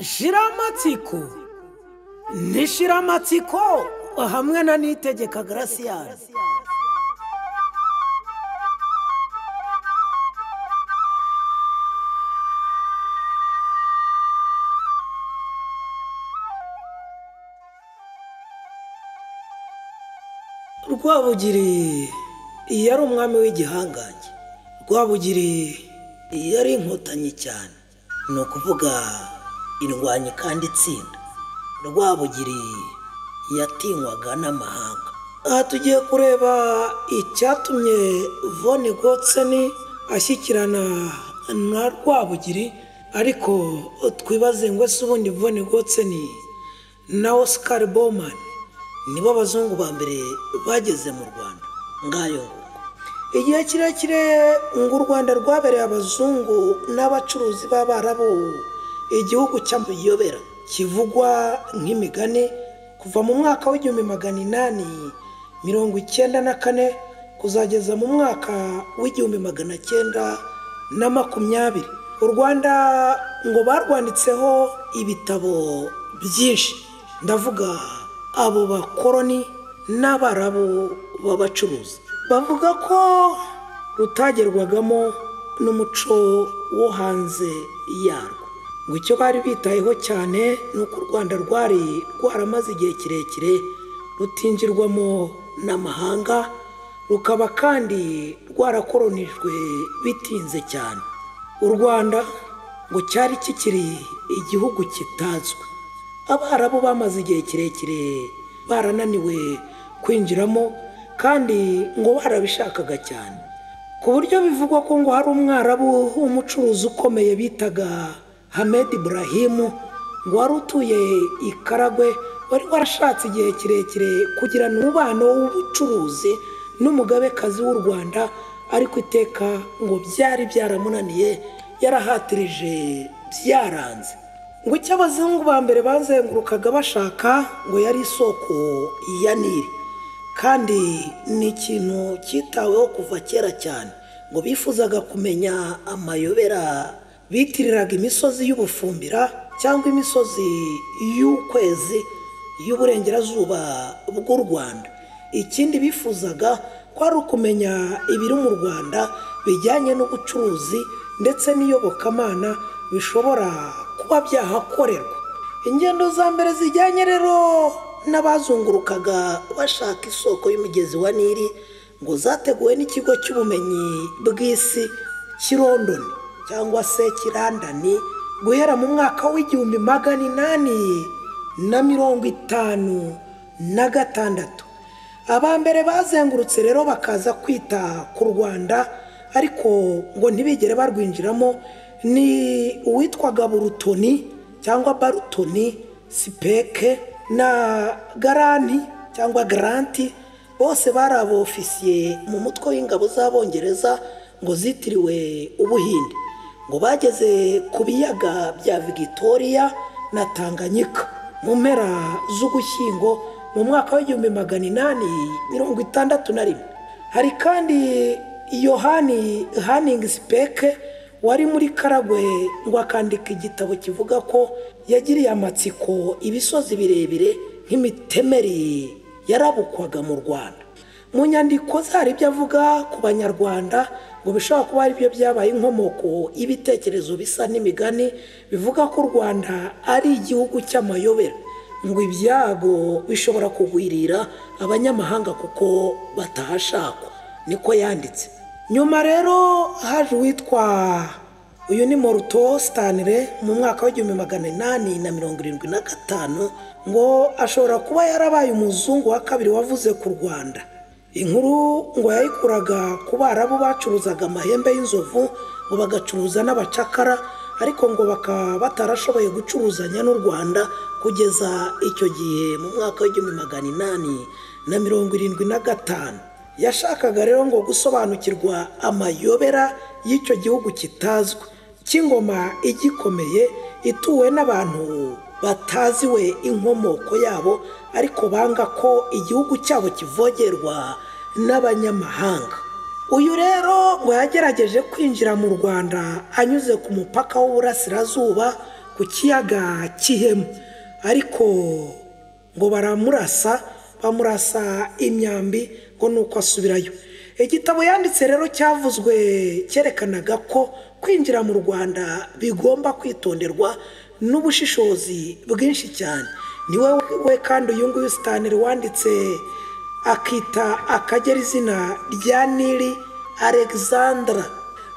shiramatsiko nishiramatsiko hamwe na NIYITEGEKA Gratien. Rwabugiri yari umwami w'igihangange. Rwabugiri yari inkotanyi cyane, ni ukuvuga indwanyi kandi itsinda. Rwabugiri yatinywaga n'amahanga. Aha tugiye kureba icyatumye Gotzen ashyikirana na Rwabugiri, ariko twibaze ngo ese ubundi Gotzen na Oscar Bowman nibo abazungu ba mbere bageze mu Rwanda. Ngayo igihe kirekire ngo u Rwanda rwabereye abazungu n'abacuruzi b'Abarabu igihugu cy'amayobera kivugwa nk'imigani kuva mu mwaka w'1894 kuzageza mu mwaka w'1920. U Rwanda ngo barwanditseho ibitabo byinshi, ndavuga abo bakoroni n'Abarabu b'abacuruzi. Bavuga ko rutagerwagamo n'umuco wo hanze yarwo. Ngo icyo bari bitayeho cyane ni uko u Rwanda rwari rwaramaze igihe kirekire rutinjirwamo n'amahanga, rukaba kandi rwarakoronijwe bitinze cyane. U Rwanda ngo cyari kikiri igihugu kitazwi. Abarabu bamaze igihe kirekire barananiwe kwinjiramo kandi ngo barabishakaga cyane, ku buryo bivugwa ko ngo hari umwarabu w'umucuruzi ukomeye bitaga Hamed Ibrahim ngo wari utuye i Karagwe, wari warashatse igihe kirekire kugirana umubano w'ubucuruzi n'umugabekazi w'u Rwanda, ariko iteka ngo byari byaramunaniye, yarahatirije byaranze. Ngo icyo abazungu ba mbere bazengurukaga bashaka ngo yari isoko ya Nili, kandi ni ikintu cyitaweho kuva kera cyane. Ngo bifuzaga kumenya amayobera bitiriraga imisozi y'ubufumbira cyangwa imisozi y'ukwezi y'uburengerazuba bw'u Rwanda. Ikindi bifuzaga ko ari ukumenya ibiri mu Rwanda bijyanye n'ubucuruzi ndetse n'iyobokamana bishobora kuba byahakorerwa. Ingendo za mbere zijyanye rero n'abazungurukaga bashaka isoko y'umugezi wa Nili ngo zateguwe n'ikigo cy'ubumenyi bw'isi cy'i London cyangwa se Kirandani guhera mu mwaka w'1856. Abambere bazengurutse rero bakaza kwita ku Rwanda, ariko ngo ntibigere barwinjiramo, ni uwitwaga Burutoni cyangwa Barutoni, Sipeke na Garanti cyangwa Granti. Bose bari abofisiye mu mutwe w'ingabo z'Abongereza ngo zitiriwe Ubuhinde. Ngo bageze ku biyaga bya Victoria na Tanganyika mu mpera z'Ugushyingo mu mwaka w'1861. Hari kandi Yohani Hanningspeke wari muri Karagwe ngo akandika igitabo kivuga ko yagiriye amatsiko ibisozi birebire nk'imitemeri yarabukwaga mu Rwanda. Mu nyandiko zari ibyo avuga ku Banyarwanda ngo bishobora kuba ari byo byabaye inkomoko y'ibitekerezo bisa n'imigani bivuga ko u Rwanda ari igihugu cy'amayobera, ngo ibyago bishobora kugwirira abanyamahanga kuko batahashakwa, niko yanditse. Nyuma rero haje uwitwa uyu ni Moruto Stanley mu mwaka w'1875 ngo ashobora kuba yarabaye umuzungu wa kabiri wavuze ku Rwanda. Inkuru ngo yayikuraga ku Barabu bacuruzaga amahembe y'inzovu ngo bagacuruza n'abacakara, ariko ngo bakaba batarashoboye gucuruzanya n'u Rwanda kugeza icyo gihe mu mwaka w'1875. Yashakaga rero ngo gusobanukirwa amayobera y'icyo gihugu kitazwi cy'ingoma igikomeye ituwe n'abantu bataziwe inkomoko yabo, ariko banga ko igihugu cyabo kivogerwa n'abanyamahanga. Uyu rero ngo yagerageje kwinjira mu Rwanda anyuze ku mupaka w'uburasirazuba ku kiyaga cy'Ihema, ariko ngo bamurasa imyambi ngo nuko asubirayo. Igitabo yanditse rero cyavuzwe cyerekanaga ko kwinjira mu Rwanda bigomba kwitonderwa n'ubushishozi bwinshi cyane. Niwe we kandi uyu nguyu Stanley wanditse akita akagera izina rya Nili Alexandra.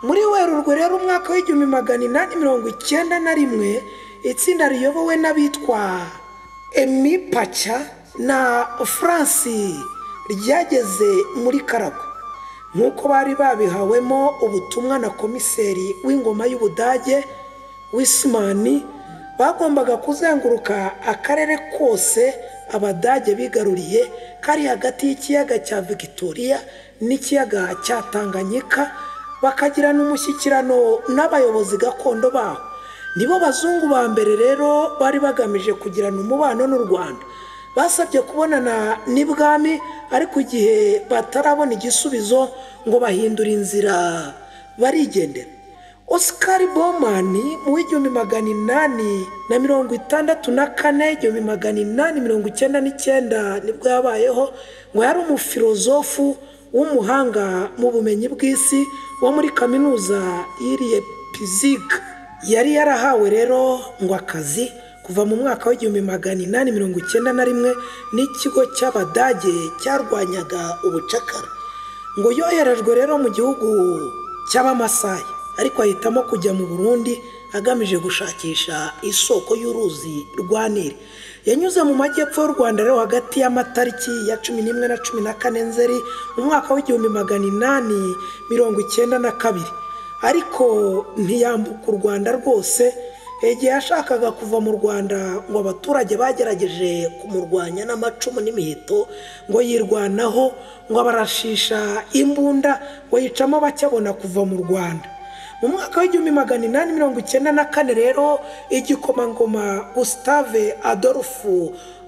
Muri Werurwe rero umwaka w'1891 itsinda riyobowe n'abitwa Emi Pacha na France ryageze muri Karagwe, nk'uko bari babihawemo ubutumwa na komiseri w'ingoma y'Ubudage Wismani. Bagombaga kuzenguruka akarere kose Abadage bigaruriye kari hagati y'ikiyaga cya Victoria n'ikiyaga cya Tanganyika, bakagirana umushyikirano n'abayobozi gakondo baho. Nibo bazungu ba mbere rero bari bagamije kugirana umubano n'u Rwanda. Basabye kubonana n'ibwami, ariko igihe batarabona igisubizo ngo bahindura inzira barigendera. Oscar Bowman mu 1864-1899 nibwo yabayeho, ngo yari umufilozofu w'umuhanga mu bumenyi bw'isi wo muri kaminuza y'Leipzig. Yari yarahawe rero ngo akazi kuva mu mwaka w'1891 n'ikigo cy'Abadage cyarwanyaga ubucakara. Ngo yoherejwe rero mu gihugu cy'Abamasayi, ariko ahitamo kujya mu Burundi agamije gushakisha isoko y'uruzi rwa Nili. Yanyuze mu majyepfo y'u Rwanda rero hagati y'amatariki ya 11 na 14 Nzeri mu mwaka w'1892, ariko ntiyambuka u Rwanda rwose. Igihe yashakaga kuva mu Rwanda ngo abaturage bagerageje kumurwanya n'amacumu n'imiheto, ngo yirwanaho, ngo abarashisha imbunda, ngo yicamo bacyabona kuva mu Rwanda. Mu mwaka w'1894 rero igikomangoma Gustave Adolf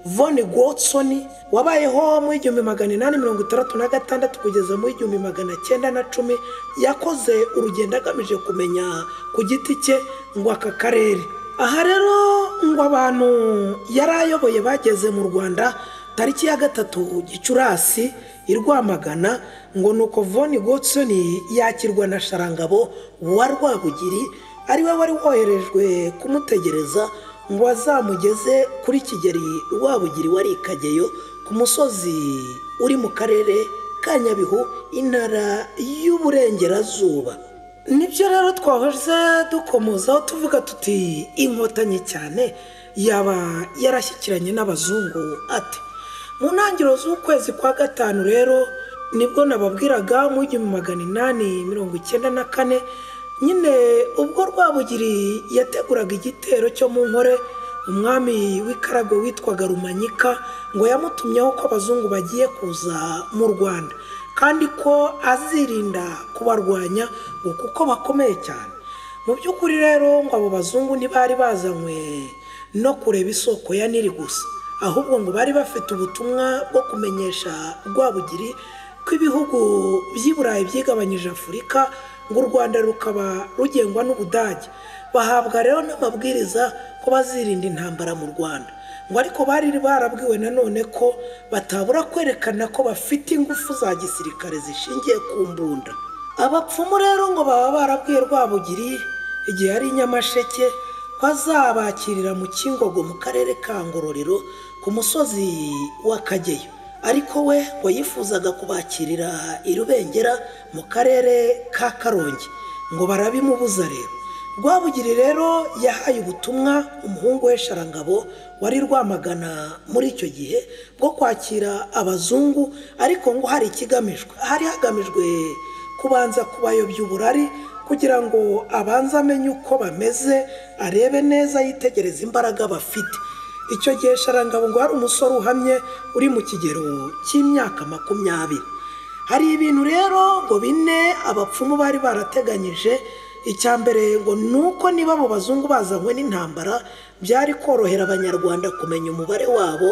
von Gotzen wabayeho mu 1866 kugeza mu 1910 yakoze urugendo agamije kumenya ku giti cye ngo aka karere. Aha rero ngo abantu yarayoboye bageze mu Rwanda tariki ya 3 Gicurasi i Rwamagana, ngo nuko von Gotzen yakirwa na Sharangabo wa Rwabugiri, ari we wari woherejwe kumutegereza ngo azamugeze kuri Kigeri Rwabugiri wari Kageyo ku musozi uri mu karere ka Nyabihu, intara y'Uburengerazuba. Nibyo rero twahoze dukomozaho tuvuga tuti inkotanyi cyane yaba yarashyikiranye n'abazungu ati. Mu ntangiriro z'ukwezi kwa gatanu rero nibwo nababwiraga mu 1894 nyine ubwo Rwabugiri yateguraga igitero cyo mu Nkore, umwami w'Ikaragwe witwaga Rumanyika ngo yamutumyeho ko abazungu bagiye kuza mu Rwanda, kandi ko azirinda kubarwanya kuko bakomeye cyane. Mu by'ukuri rero ngo abo bazungu ntibari bazanywe no kureba isoko ya Nili gusa, ahubwo ngo bari bafite ubutumwa bwo kumenyesha Rwabugiri ko ibihugu by'i Burayi byigabanyije Afurika, ngo u Rwanda rukaba rugengwa n'Ubudage. Bahabwa rero n'amabwiriza ko bazirinda intambara mu Rwanda, ngo ariko bari barabwiwe nanone ko batabura kwerekana ko bafite ingufu za gisirikare zishingiye ku mbunda. Abapfumu rero ngo baba barabwiye Rwabugiri igihe ari Nyamasheke ko azabakirira mu Kingogo mu karere ka Ngororero ku musozi wa Kageyo, ariko we ngo yifuzaga kubakirira i Rubengera mu karere ka Karongi, ngo barabimubuza rero. Rwabugiri rero yahaye ubutumwa umuhungu we Sharangabo wari Rwamagana muri icyo gihe bwo kwakira abazungu, ariko ngo hari ikigamijwe. Hari hagamijwe kubanza kubayobya uburari kugira ngo abanze amenye uko bameze, arebe neza, yitegereza imbaraga bafite. Icyo gihe Sharangabo ngo hari umusore uhamye uri mu kigero cy'imyaka 20. Hari ibintu rero ngo bine abapfumu bari barateganyije. Icyambere ngo nuko niba abo bazungu bazanywe n'intambara byari korohera abanyarwanda kumenya umubare wabo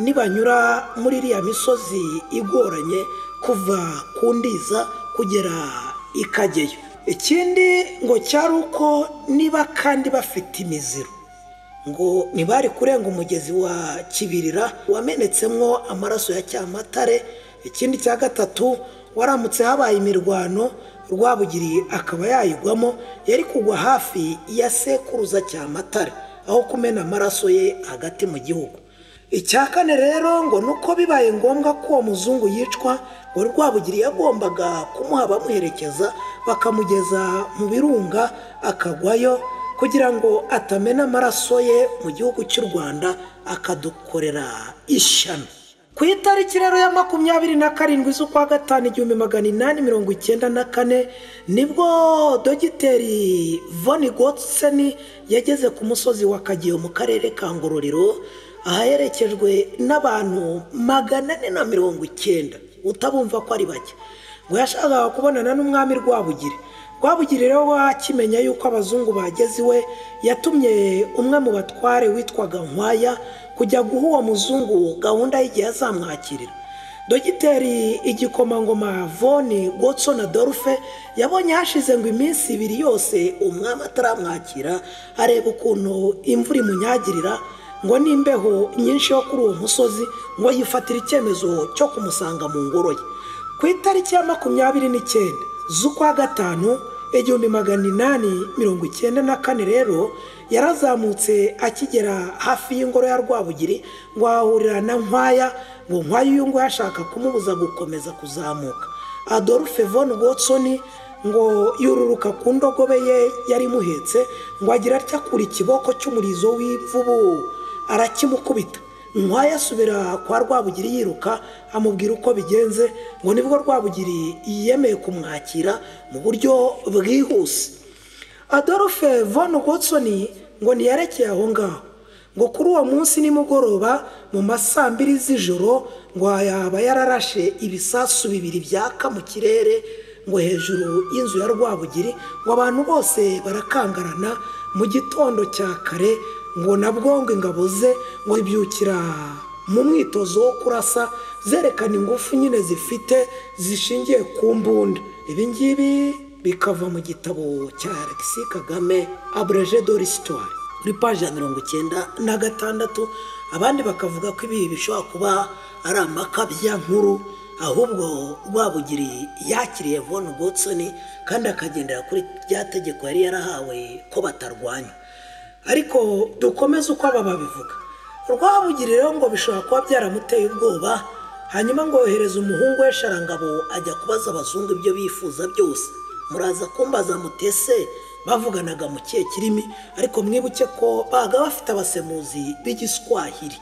nibanyura muri iriya misozi igoranye kuva ku Ndiza kugera i Kageyo. Ikindi ngo cyari uko niba kandi bafite imiziro ngo ntibari kurenga umugezi wa Kibirira wamenetsemwo amaraso ya Cyamatare. Ikindi cya gatatu, waramutse habaye imirwano Rwabugiri akaba yayigwamo, yari kugwa hafi ya sekuruza Cyamatare aho kumena amaraso ye hagati mu gihugu. Icya kane rero ngo nuko bibaye ngombwa ko uwo muzungu yicwa, ngo Rwabugiri yagombaga kumuha bamuherekeza bakamugeza mu birunga akagwayo kugira ngo atamena amaraso ye mu gihugu cy'u Rwanda akadukorera ishyano. Ku itariki rero ya 27 z'ukwa gatanu 1894 nibwo Dogiteri von Gotzen yageze ku musozi wa Kageyo mu karere ka Ngororero, aherekejwe n'abantu 490. Utabumva ko ari bake, ngo yashakaga kubonana n'umwami Rwabugiri. Rwabugiri rero wakimenya yuko abazungu bageze iwe, yatumye umwe mu batware witwaga Nkwaya kujya guha uwo muzungu gahunda y'igihe azamwakirira. Dogiteri igikomangoma von Gotzen Adolf yabonye hashize ngo iminsi 2 yose umwami ataramwakira, areba ukuntu imvura imunyagirira ngo n'imbeho nyinshi yo kuri uwo musozi, ngo yifatira icyemezo cyo kumusanga mu ngoro ye. Ku itariki ya 29 z'ukwa gatanu 1894 rero yarazamutse akigera hafi y'ingoro ya Rwabugiri, ngo ahurira na Nkwaya, ngo Nkwaya uyu ngo yashaka kumubuza gukomeza kuzamuka. Adolf von Gotzen ngo yururuka ku ndogobe ye yari muhetse, ngo agira atyakura ikiboko cy'umurizo w'imvubu arakimukubita. Nkwaya asubira kwa Rwabugiri yiruka amubwira uko bigenze, ngo nibwo Rwabugiri yemeye kumwakira mu buryo bwihuse. Adolf von Gotzen ngo niyarekeye aho ngaho, ngo kuri uwo munsi nimugoroba mu masaa 2 z'ijoro, ngo yaba yararashe ibisasu 2 byaka mu kirere, ngo hejuru y'inzu ya Rwabugiri, ngo abantu bose barakangarana. Mu gitondo cya kare ngo nabwo ngo ingabo ze ngo ibyukira mu mwitozo wo kurasa, zerekana ingufu nyine zifite zishingiye ku mbunda. Ibi ngibi bikava mu gitabo cya Alexis Kagame Abrégé de l'Histoire kuri page ya 96. Abandi bakavuga ko ibi bishobora kuba ari amakabya nkuru, ahubwo Rwabugiri yakiriye von Gotzen kandi akagendera kuri rya tegeko yari yarahawe ko batarwanya. Ariko dukomeze uko aba babivuga. Rwabugiri rero ngo bishobora kuba byaramuteye ubwoba, hanyuma ngo yohereza umuhungu we Sharangabo ajya kubaza abazungu ibyo bifuza byose. Muraza kumbaza mutese bavuganaga mu kihe kirimi, ariko mwibuke ko baga bafite abasemuzi b'igiswahili.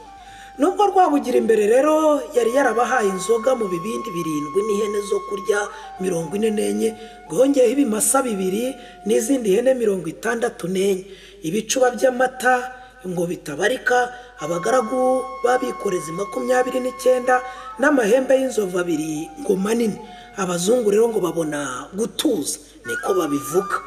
Nubwo Rwabugiri imbere rero yari yarabahaye inzoga mu bibindi 7 n'ihene zo kurya 44, ngo yongeyeho ibimasa 2 n'izindi hene 64, ibicuba by'amata ngo bitabarika, abagaragu babikoreza 29 n'amahembe y'inzovu 2 ngo manini. Abazungu rero ngo babona gutuza, niko babivuga.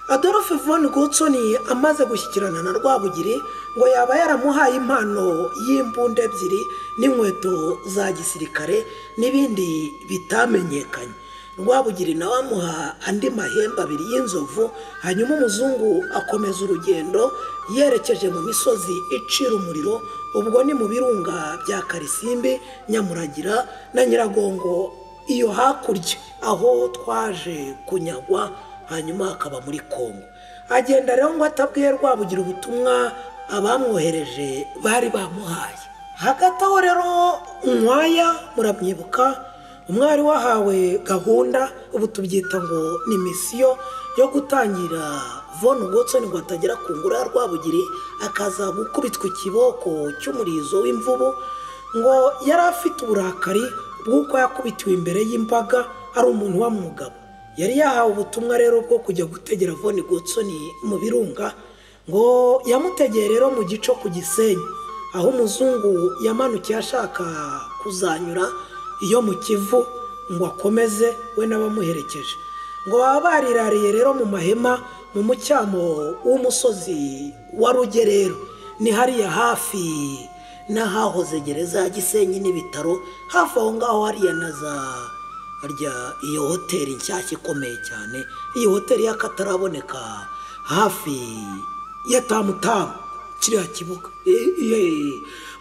Adolf von Gotzen amaze gushyikirana na Rwabugiri, ngo yaba yaramuhaye impano y'imbunda 2 n'inkweto za gisirikare n'ibindi bitamenyekanye. Rwabugiri nawe amuha andi mahembe 2 y'inzovu. Hanyuma umuzungu akomeza urugendo yerekeje mu misozi icira umuriro, ubwo ni mu birunga bya Karisimbi, Nyamuragira na Nyiragongo, iyo hakurya aho twaje kunyagwa, hanyuma akaba muri Kongo. Agenda rero ngo atabwiye Rwabugiri ubutumwa abamwohereje bari bamuhaye. Hagati aho rero Nkwaya muramwibuka, umwari wahawe gahunda, ubu tubyita ngo ni misiyo yo gutangira von Gotzen ngo atagera ku ngoro ya Rwabugiri akaza gukubitwa ikiboko cy'umurizo w'imvubu. Ngo yari afite uburakari bw'uko yakubitiwe imbere y'imbaga ari umuntu wa mugabo. Yari yahawe ubutumwa rero bwo kujya gutegera von Gotzen mu birunga, ngo yamutegeye rero mu gico ku Gisenyi, aho umuzungu yamanukiye ashaka kuzanyura iyo mu Kivu ngo akomeze we n'abamuherekeje. Ngo baba barirariye rero mu mahema mu mucyamo w'umusozi wa Rugerero, ni hariya hafi n'ahahoze gereza ya Gisenyi n'ibitaro, hafi aho ngaho hariya naza harya iyo hoteli nshyashya ikomeye cyane, iyi hoteli y'akataraboneka hafi ya Tamutamu. kiriya kibuga.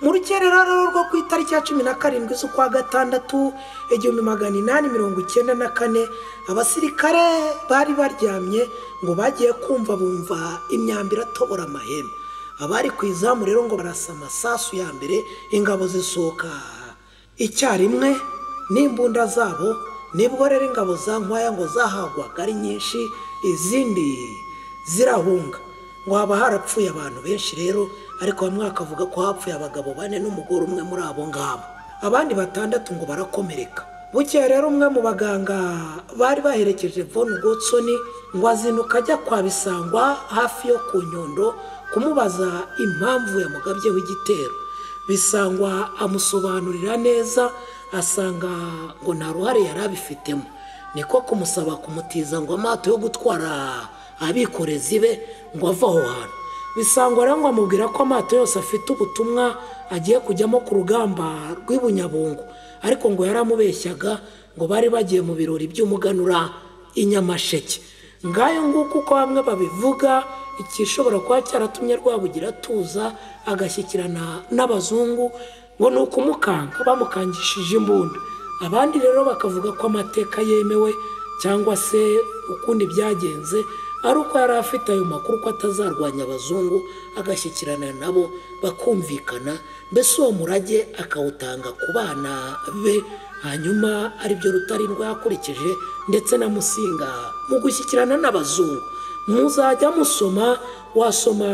Mu rukerera rwo ku itariki ya 17 z'ukwa gatandatu 1894 abasirikare bari baryamye ngo bagiye kumva bumva imyambi iratobora amahema. Abari ku izamu rero ngo barasa amasasu ya mbere, ingabo zisohoka icyarimwe n'imbunda zabo. Nibwo rero ingabo za Nkwaya ngo zahagwaga ari nyinshi, izindi zirahunga. Ngo haba harapfuye abantu benshi rero, ariko bamwe bakavuga ko hapfuye abagabo 4 n'umugore umwe muri abo ngabo. Abandi 6 ngo barakomereka. Bukeye rero umwe mu baganga bari baherekeje von Gotzen ngo azinuka ajya kwa Bisangwa hafi yo ku Nyondo kumubaza impamvu yamugabyeho igitero. Bisangwa amusobanurira neza, asanga ngo nta ruhare yari abifitemo. Niko kumusaba kumutiza ngo amato yo gutwara abikorezi be ngo ava aho hantu. Bisangwa rero ngo amubwira ko amato yose afite ubutumwa agiye kujyamo ku rugamba rw'Ibunyabungo, ariko ngo yaramubeshyaga ngo bari bagiye mu birori by'umuganura i Nyamasheke. Ngayo nguko uko bamwe babivuga, ikishobora kuba cyaratumye Rwabugiri atuza agashyikirana n'abazungu ngo ni ukumukanga, bamukangishije imbunda. Abandi rero bakavuga ko amateka yemewe cyangwa se ukundi byagenze ari uko yari afite ayo makuru ko atazarwanya abazungu, agashyikirana nabo bakumvikana, mbese uwo murage akawutanga ku bana be. Hanyuma aribyo Rutarindwa yakurikije ndetse na Musinga mu gushyikirana n'abazungu. Muzajya musoma, wasoma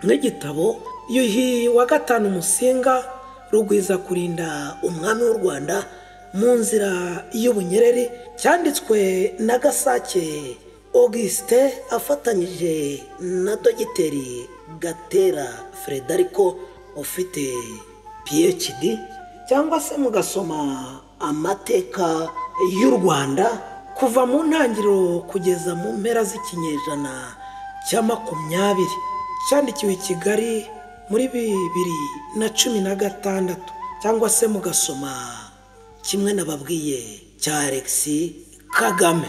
nk'igitabo Yuhi wa 5 Musinga Rugwiza kurinda umwami w'u Rwanda mu nzira y'ubunyereri, cyanditswe na Gasake Auguste afatanyije na Dogiteri Gatera Frederico ufite PhD, cyangwa se mugasoma amateka y'u Rwanda kuva mu ntangiriro kugeza mu mpera z'ikinyejana cya 20, cyandikiwe i Kigali muri 2016, cyangwa se mugasoma kimwe nababwiye cya Alexis Kagame.